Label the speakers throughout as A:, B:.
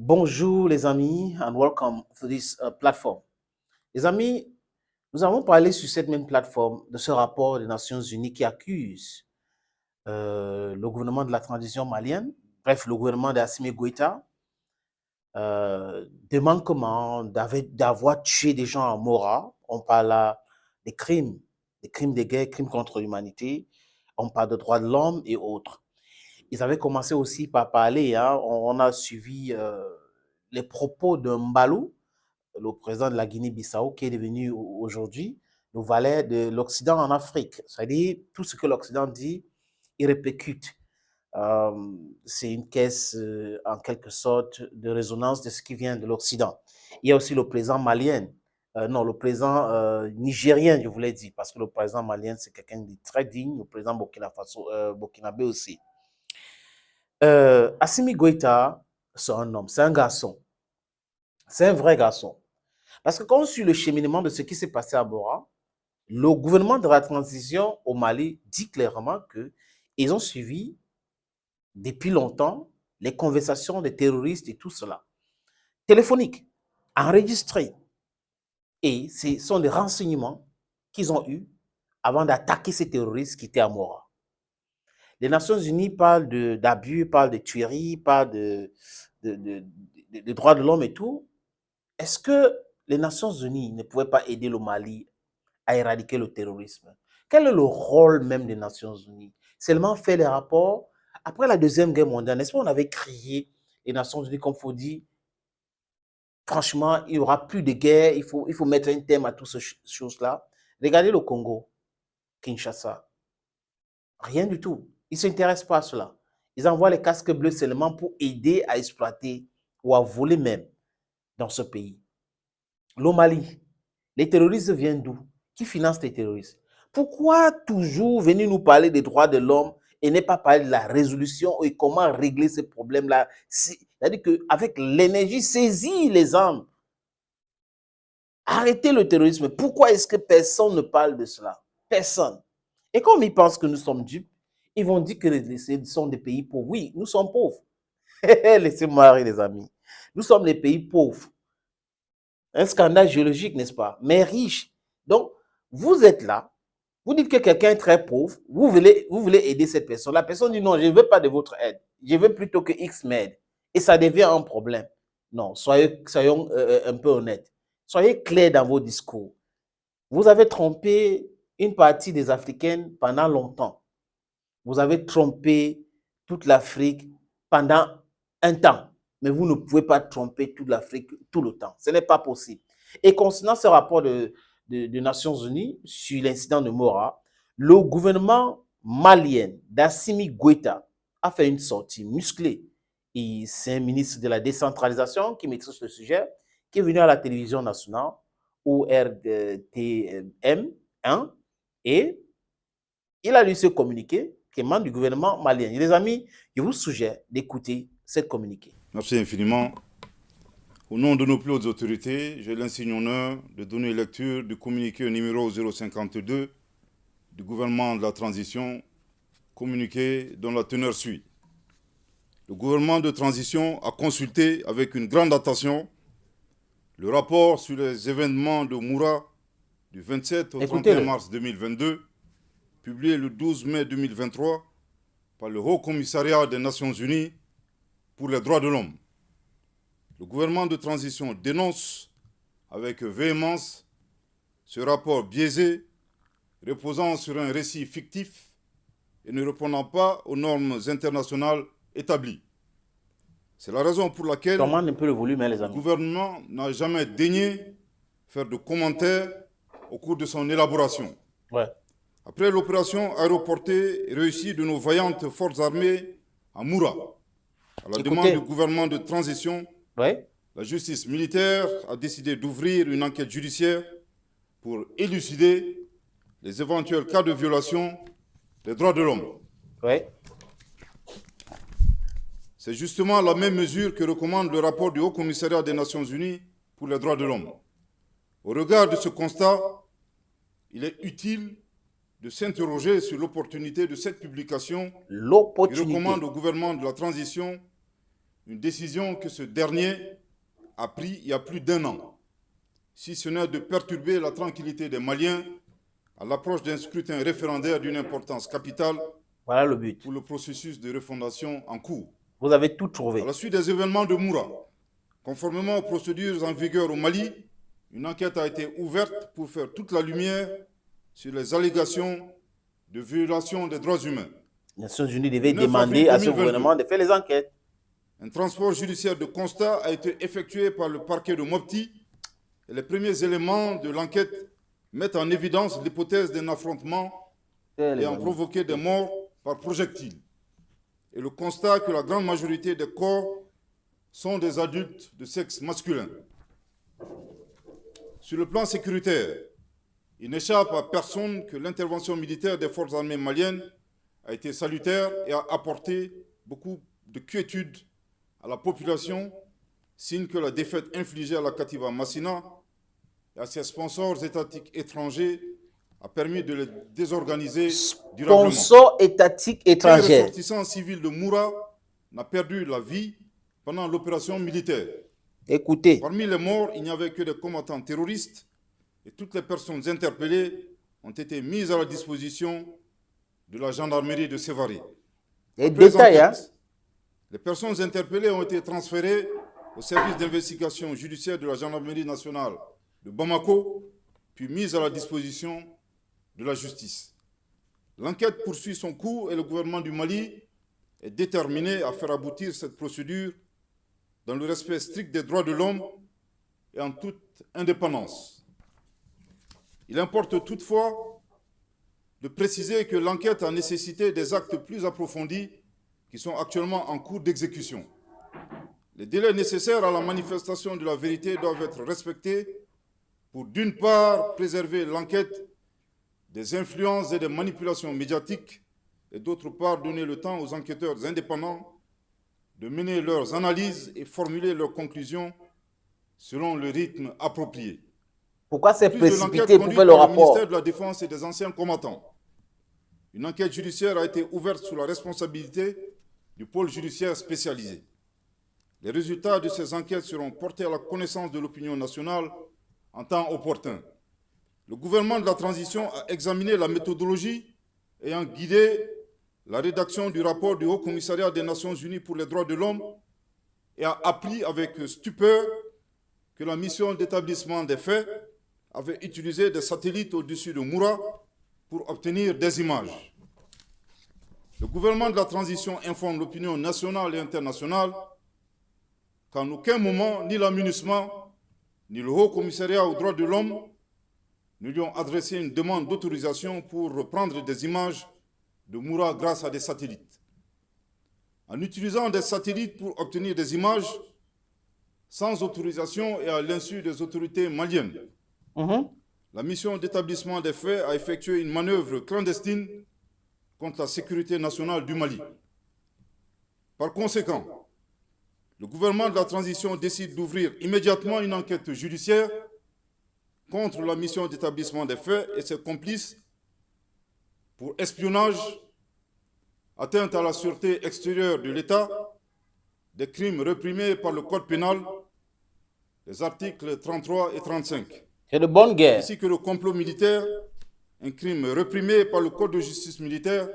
A: Bonjour les amis and welcome to this platform. Les amis, nous avons parlé sur cette même plateforme de ce rapport des Nations Unies qui accuse le gouvernement de la transition malienne, bref, le gouvernement d'Assimi Goïta, de manquement, d'avoir tué des gens à Mora. On parle là des crimes de guerre, crimes contre l'humanité. On parle de droits de l'homme et autres. Ils avaient commencé aussi par parler, hein, on a suivi les propos de Mbalou, le président de la Guinée-Bissau, qui est devenu aujourd'hui le valet de l'Occident en Afrique. C'est-à-dire, tout ce que l'Occident dit, il répercute. C'est une caisse, en quelque sorte, de résonance de ce qui vient de l'Occident. Il y a aussi le président malien, non, le président nigérien, je voulais dire, parce que le président malien, c'est quelqu'un de très digne, le président burkinabé aussi. Assimi Goïta, c'est un homme, c'est un garçon, c'est un vrai garçon. Parce que quand on suit le cheminement de ce qui s'est passé à Bora, le gouvernement de la transition au Mali dit clairement qu'ils ont suivi depuis longtemps les conversations des terroristes et tout cela, téléphoniques, enregistrées. Et ce sont des renseignements qu'ils ont eus avant d'attaquer ces terroristes qui étaient à Mora. Les Nations Unies parlent d'abus, parlent de tueries, parlent de droits de l'homme et tout. Est-ce que les Nations Unies ne pouvaient pas aider le Mali à éradiquer le terrorisme? Quel est le rôle même des Nations Unies? Seulement faire les rapports. Après la Deuxième Guerre mondiale, n'est-ce pas, on avait crié les Nations Unies comme il faut dire, franchement, il n'y aura plus de guerre, il faut mettre un terme à toutes ces choses-là. Regardez le Congo, Kinshasa, rien du tout. Ils ne s'intéressent pas à cela. Ils envoient les casques bleus seulement pour aider à exploiter ou à voler même dans ce pays. Le Mali, les terroristes viennent d'où? Qui finance les terroristes? Pourquoi toujours venir nous parler des droits de l'homme et ne pas parler de la résolution et comment régler ces problèmes-là? C'est-à-dire qu'avec l'énergie, saisis les armes. Arrêtez le terrorisme. Pourquoi est-ce que personne ne parle de cela? Personne. Et comme ils pensent que nous sommes dupes, ils vont dire que ce sont des pays pauvres. Oui, nous sommes pauvres. Laissez-moi rire, les amis. Nous sommes des pays pauvres. Un scandale géologique, n'est-ce pas? Mais riche. Donc, vous êtes là, vous dites que quelqu'un est très pauvre, vous voulez aider cette personne. La personne dit non, je ne veux pas de votre aide. Je veux plutôt que X m'aide. Et ça devient un problème. Non, soyons un peu honnêtes. Soyez clairs dans vos discours. Vous avez trompé une partie des Africaines pendant longtemps. Vous avez trompé toute l'Afrique pendant un temps. Mais vous ne pouvez pas tromper toute l'Afrique tout le temps. Ce n'est pas possible. Et concernant ce rapport des Nations Unies sur l'incident de Mora, le gouvernement malien d'Assimi Goïta a fait une sortie musclée. Et c'est un ministre de la décentralisation qui maîtrise le sujet, qui est venu à la télévision nationale, ou RTM 1, et il a lu ce communiqué qui émane du gouvernement malien. Et les amis, je vous suggère d'écouter ce communiqué.
B: Merci infiniment. Au nom de nos plus hautes autorités, j'ai l'insigne honneur de donner lecture du communiqué numéro 052 du gouvernement de la transition, communiqué dont la teneur suit. Le gouvernement de transition a consulté avec une grande attention le rapport sur les événements de Moura du 27 au 31 mars 2022, publié le 12 mai 2023 par le Haut Commissariat des Nations Unies pour les droits de l'homme. Le gouvernement de transition dénonce avec véhémence ce rapport biaisé, reposant sur un récit fictif et ne répondant pas aux normes internationales établies. C'est la raison pour laquelle le gouvernement n'a jamais daigné faire de commentaires au cours de son élaboration. Après l'opération aéroportée réussie de nos vaillantes forces armées à Moura, à la demande du gouvernement de transition, la justice militaire a décidé d'ouvrir une enquête judiciaire pour élucider les éventuels cas de violation des droits de l'homme. C'est justement la même mesure que recommande le rapport du Haut Commissariat des Nations Unies pour les droits de l'homme. Au regard de ce constat, il est utile de s'interroger sur l'opportunité de cette publication qui recommande au gouvernement de la transition une décision que ce dernier a prise il y a plus d'1 an, si ce n'est de perturber la tranquillité des Maliens à l'approche d'un scrutin référendaire d'une importance capitale
A: Voilà le but.
B: pour le processus de refondation en cours.
A: Vous avez tout
B: À
A: trouvé.
B: la suite des événements de Moura, conformément aux procédures en vigueur au Mali, une enquête a été ouverte pour faire toute la lumière sur les allégations de violation des droits humains.
A: Les Nations Unies devaient
B: Le 9
A: demander
B: avril
A: à ce
B: 2022.
A: gouvernement de faire les enquêtes.
B: Un transport judiciaire de constat a été effectué par le parquet de Mopti et les premiers éléments de l'enquête mettent en évidence l'hypothèse d'un affrontement ayant provoqué des morts par projectiles et le constat que la grande majorité des corps sont des adultes de sexe masculin. Sur le plan sécuritaire, il n'échappe à personne que l'intervention militaire des forces armées maliennes a été salutaire et a apporté beaucoup de quiétude à la population, signe que la défaite infligée à la Katiba Massina et à ses sponsors étatiques étrangers a permis de les désorganiser durablement.
A: Sponsors étatiques
B: Aucun
A: étrangers.
B: ressortissant civil de Moura n'a perdu la vie pendant l'opération militaire.
A: Écoutez,
B: Parmi les morts, il n'y avait que des combattants terroristes et toutes les personnes interpellées ont été mises à la disposition de la gendarmerie de Sévaré.
A: les
B: Après
A: détails, hein.
B: enquête, les personnes interpellées ont été transférées au service d'investigation judiciaire de la gendarmerie nationale de Bamako, puis mises à la disposition de la justice. L'enquête poursuit son cours et le gouvernement du Mali est déterminé à faire aboutir cette procédure dans le respect strict des droits de l'homme et en toute indépendance. Il importe toutefois de préciser que l'enquête a nécessité des actes plus approfondis qui sont actuellement en cours d'exécution. Les délais nécessaires à la manifestation de la vérité doivent être respectés pour, d'une part, préserver l'enquête des influences et des manipulations médiatiques et, d'autre part, donner le temps aux enquêteurs indépendants de mener leurs analyses et formuler leurs conclusions selon le rythme approprié.
A: Pourquoi c'est
B: En plus de
A: précipité
B: l'enquête
A: pour
B: conduite
A: faire le
B: par le
A: rapport?
B: ministère de la Défense et des anciens combattants, une enquête judiciaire a été ouverte sous la responsabilité du pôle judiciaire spécialisé. Les résultats de ces enquêtes seront portés à la connaissance de l'opinion nationale en temps opportun. Le gouvernement de la transition a examiné la méthodologie ayant guidé la rédaction du rapport du Haut Commissariat des Nations Unies pour les droits de l'homme et a appris avec stupeur que la mission d'établissement des faits avait utilisé des satellites au-dessus de Moura pour obtenir des images. Le gouvernement de la transition informe l'opinion nationale et internationale qu'en aucun moment, ni la MINUSMA, ni le Haut Commissariat aux droits de l'homme ne lui ont adressé une demande d'autorisation pour reprendre des images de Moura grâce à des satellites. En utilisant des satellites pour obtenir des images sans autorisation et à l'insu des autorités maliennes, la mission d'établissement des faits a effectué une manœuvre clandestine contre la sécurité nationale du Mali. Par conséquent, le gouvernement de la transition décide d'ouvrir immédiatement une enquête judiciaire contre la mission d'établissement des faits et ses complices pour espionnage, atteinte à la sûreté extérieure de l'État, des crimes réprimés par le Code pénal, les articles 33 et 35,
A: C'est de bonne guerre.
B: ainsi que le complot militaire, un crime réprimé par le Code de justice militaire,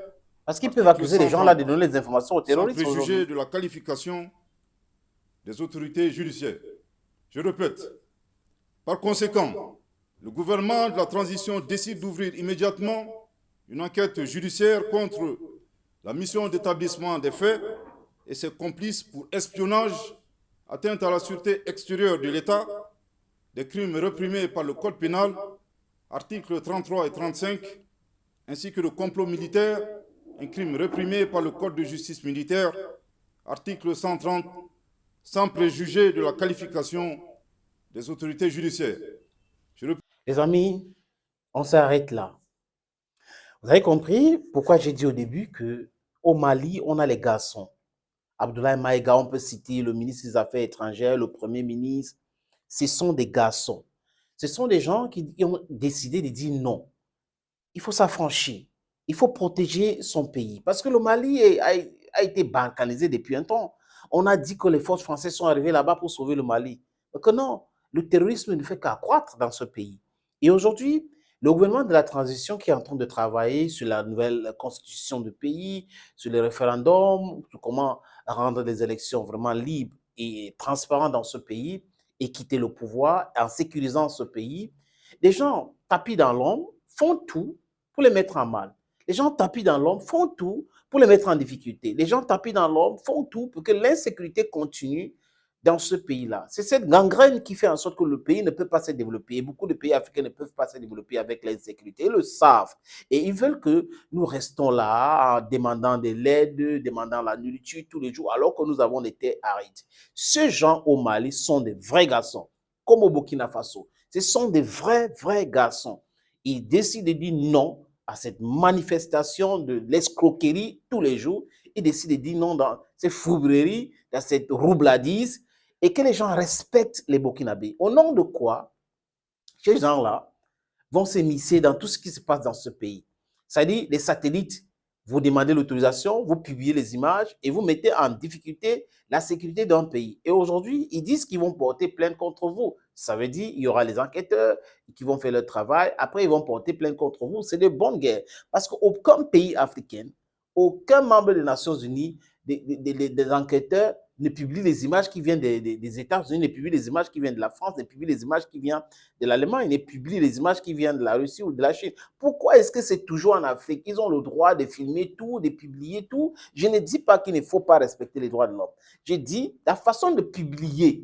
A: Parce qu'ils peuvent accuser les gens là de donner des informations aux
B: sans
A: terroristes
B: préjuger
A: aujourd'hui.
B: de la qualification des autorités judiciaires. Je répète, par conséquent, le gouvernement de la transition décide d'ouvrir immédiatement une enquête judiciaire contre la mission d'établissement des faits et ses complices pour espionnage, atteinte à la sûreté extérieure de l'État, des crimes réprimés par le Code pénal, articles 33 et 35, ainsi que le complot militaire, un crime réprimé par le Code de justice militaire, article 130, sans préjuger de la qualification des autorités judiciaires.
A: Les amis, on s'arrête là. Vous avez compris pourquoi j'ai dit au début qu'au Mali, on a les garçons. Abdoulaye Maïga, on peut citer le ministre des Affaires étrangères, le Premier ministre. Ce sont des garçons. Ce sont des gens qui ont décidé de dire non. Il faut s'affranchir. Il faut protéger son pays. Parce que le Mali a été balkanisé depuis un temps. On a dit que les forces françaises sont arrivées là-bas pour sauver le Mali. Donc non, le terrorisme ne fait qu'accroître dans ce pays. Et aujourd'hui, le gouvernement de la transition qui est en train de travailler sur la nouvelle constitution du pays, sur les référendums, sur comment rendre les élections vraiment libres et transparentes dans ce pays et quitter le pouvoir en sécurisant ce pays, les gens tapis dans l'ombre font tout pour les mettre en mal. Les gens tapis dans l'ombre font tout pour les mettre en difficulté. Les gens tapis dans l'ombre font tout pour que l'insécurité continue dans ce pays-là. C'est cette gangrène qui fait en sorte que le pays ne peut pas se développer. Et beaucoup de pays africains ne peuvent pas se développer avec l'insécurité. Ils le savent. Et ils veulent que nous restons là en demandant de l'aide, demandant la nourriture tous les jours, alors que nous avons des terres arides. Ces gens au Mali sont des vrais garçons, comme au Burkina Faso. Ce sont des vrais garçons. Ils décident de dire non à cette manifestation de l'escroquerie tous les jours. Ils décident de dire non dans ces fourberies, dans cette roubladise, et que les gens respectent les Burkinabés. Au nom de quoi ces gens-là vont s'immiscer dans tout ce qui se passe dans ce pays. C'est-à-dire, les satellites, vous demandez l'autorisation, vous publiez les images et vous mettez en difficulté la sécurité d'un pays. Et aujourd'hui, ils disent qu'ils vont porter plainte contre vous. Ça veut dire qu'il y aura les enquêteurs qui vont faire leur travail. Après, ils vont porter plainte contre vous. C'est de bonnes guerres. Parce qu'aucun pays africain, aucun membre des Nations Unies, des enquêteurs ne publie les images qui viennent des États-Unis, ne publie les images qui viennent de la France, ne publie les images qui viennent de l'Allemagne, ne publie les images qui viennent de la Russie ou de la Chine. Pourquoi est-ce que c'est toujours en Afrique? Ils ont le droit de filmer tout, de publier tout. Je ne dis pas qu'il ne faut pas respecter les droits de l'homme. Je dis la façon de publier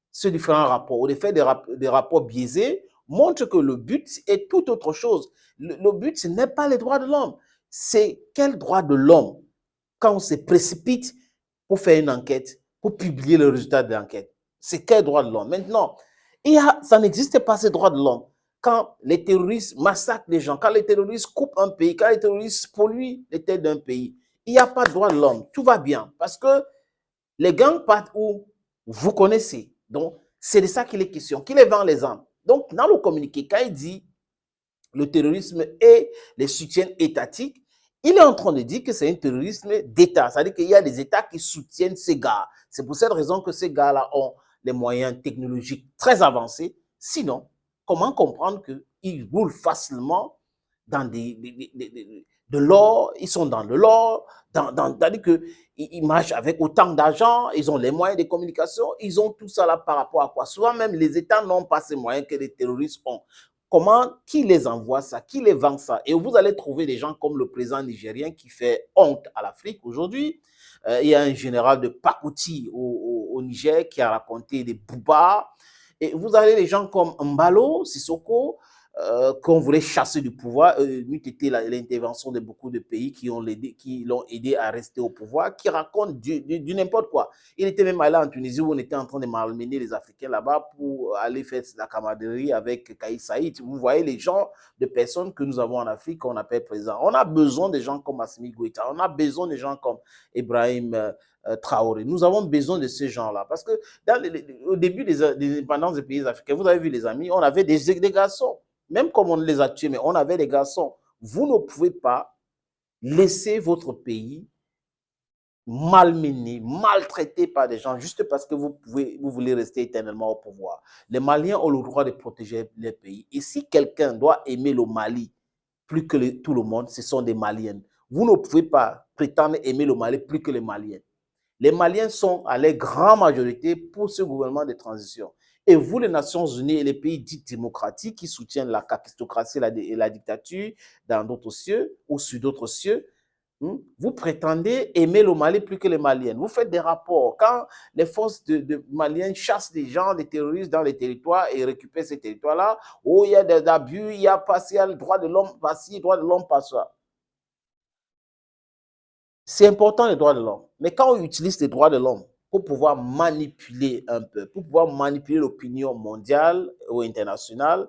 A: ces différents rapports ou de faire des rapports biaisés montre que le but est tout autre chose. Le but, ce n'est pas les droits de l'homme. C'est quel droit de l'homme quand on se précipite pour faire une enquête, pour publier le résultat de l'enquête. C'est quel droit de l'homme? Maintenant, ça n'existe pas, ces droits de l'homme. Quand les terroristes massacrent les gens, quand les terroristes coupent un pays, quand les terroristes polluent les terres d'un pays, il n'y a pas de droit de l'homme. Tout va bien. Parce que les gangs partent où vous connaissez. Donc, c'est de ça qu'il est question. Qui les vend les armes? Donc, dans le communiqué, quand il dit le terrorisme et les soutiens étatiques, il est en train de dire que c'est un terrorisme d'État. C'est-à-dire qu'il y a des États qui soutiennent ces gars. C'est pour cette raison que ces gars-là ont les moyens technologiques très avancés. Sinon, comment comprendre qu'ils roulent facilement dans de l'or, ils sont dans de l'or, c'est-à-dire qu'ils marchent avec autant d'argent, ils ont les moyens de communication, ils ont tout ça là par rapport à quoi? Souvent même les États n'ont pas ces moyens que les terroristes ont. Comment, qui les envoie ça, qui les vend ça? Et vous allez trouver des gens comme le président nigérien qui fait honte à l'Afrique aujourd'hui. Il y a un général de Pakouti au Niger qui a raconté des boubas. Et vous avez des gens comme Mbalo, Sissoko, qu'on voulait chasser du pouvoir, n'eût été l'intervention de beaucoup de pays qui l'ont aidé à rester au pouvoir, qui racontent du n'importe quoi. Il était même allé en Tunisie où on était en train de malmener les Africains là-bas pour aller faire la camaraderie avec Kais Saïd. Vous voyez les gens de personnes que nous avons en Afrique qu'on appelle présidents. On a besoin de gens comme Assimi Goïta, on a besoin de gens comme Ibrahim Traoré. Nous avons besoin de ces gens-là. Parce que au début des indépendances des pays africains, vous avez vu les amis, on avait des garçons. Même comme on les a tués, mais on avait des garçons. Vous ne pouvez pas laisser votre pays malmené, maltraité par des gens juste parce que vous voulez rester éternellement au pouvoir. Les Maliens ont le droit de protéger les pays. Et si quelqu'un doit aimer le Mali plus que tout le monde, ce sont des Maliens. Vous ne pouvez pas prétendre aimer le Mali plus que les Maliens. Les Maliens sont à la grande majorité pour ce gouvernement de transition. Et vous, les Nations Unies et les pays dits démocratiques qui soutiennent la kakistocratie et la dictature dans d'autres cieux ou sur d'autres cieux, vous prétendez aimer le Mali plus que les Maliens. Vous faites des rapports. Quand les forces de Maliens chassent des gens, des terroristes dans les territoires et récupèrent ces territoires-là, où il y a des abus, il y a partiel, droit de l'homme par-ci, droit de l'homme par-ça. C'est important les droits de l'homme. Mais quand on utilise les droits de l'homme pour pouvoir manipuler un peu, pour pouvoir manipuler l'opinion mondiale ou internationale,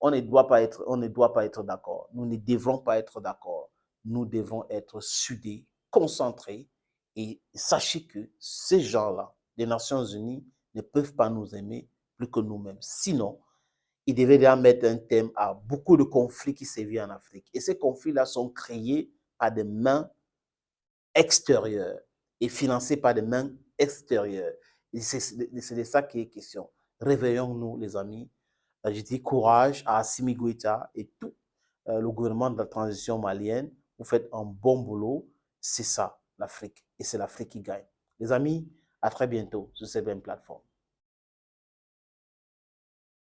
A: on ne doit pas être d'accord. Nous ne devrons pas être d'accord. Nous devons être soudés, concentrés. Et sachez que ces gens-là, les Nations Unies, ne peuvent pas nous aimer plus que nous-mêmes. Sinon, ils devaient déjà mettre un thème à beaucoup de conflits qui sévissent en Afrique. Et ces conflits-là sont créés par des mains extérieures. et financé par des mains extérieures. Et c'est de ça qui est question. Réveillons-nous, les amis. Je dis courage à Assimi Goïta et tout le gouvernement de la transition malienne. Vous faites un bon boulot. C'est ça, l'Afrique. Et c'est l'Afrique qui gagne. Les amis, à très bientôt sur cette même plateforme.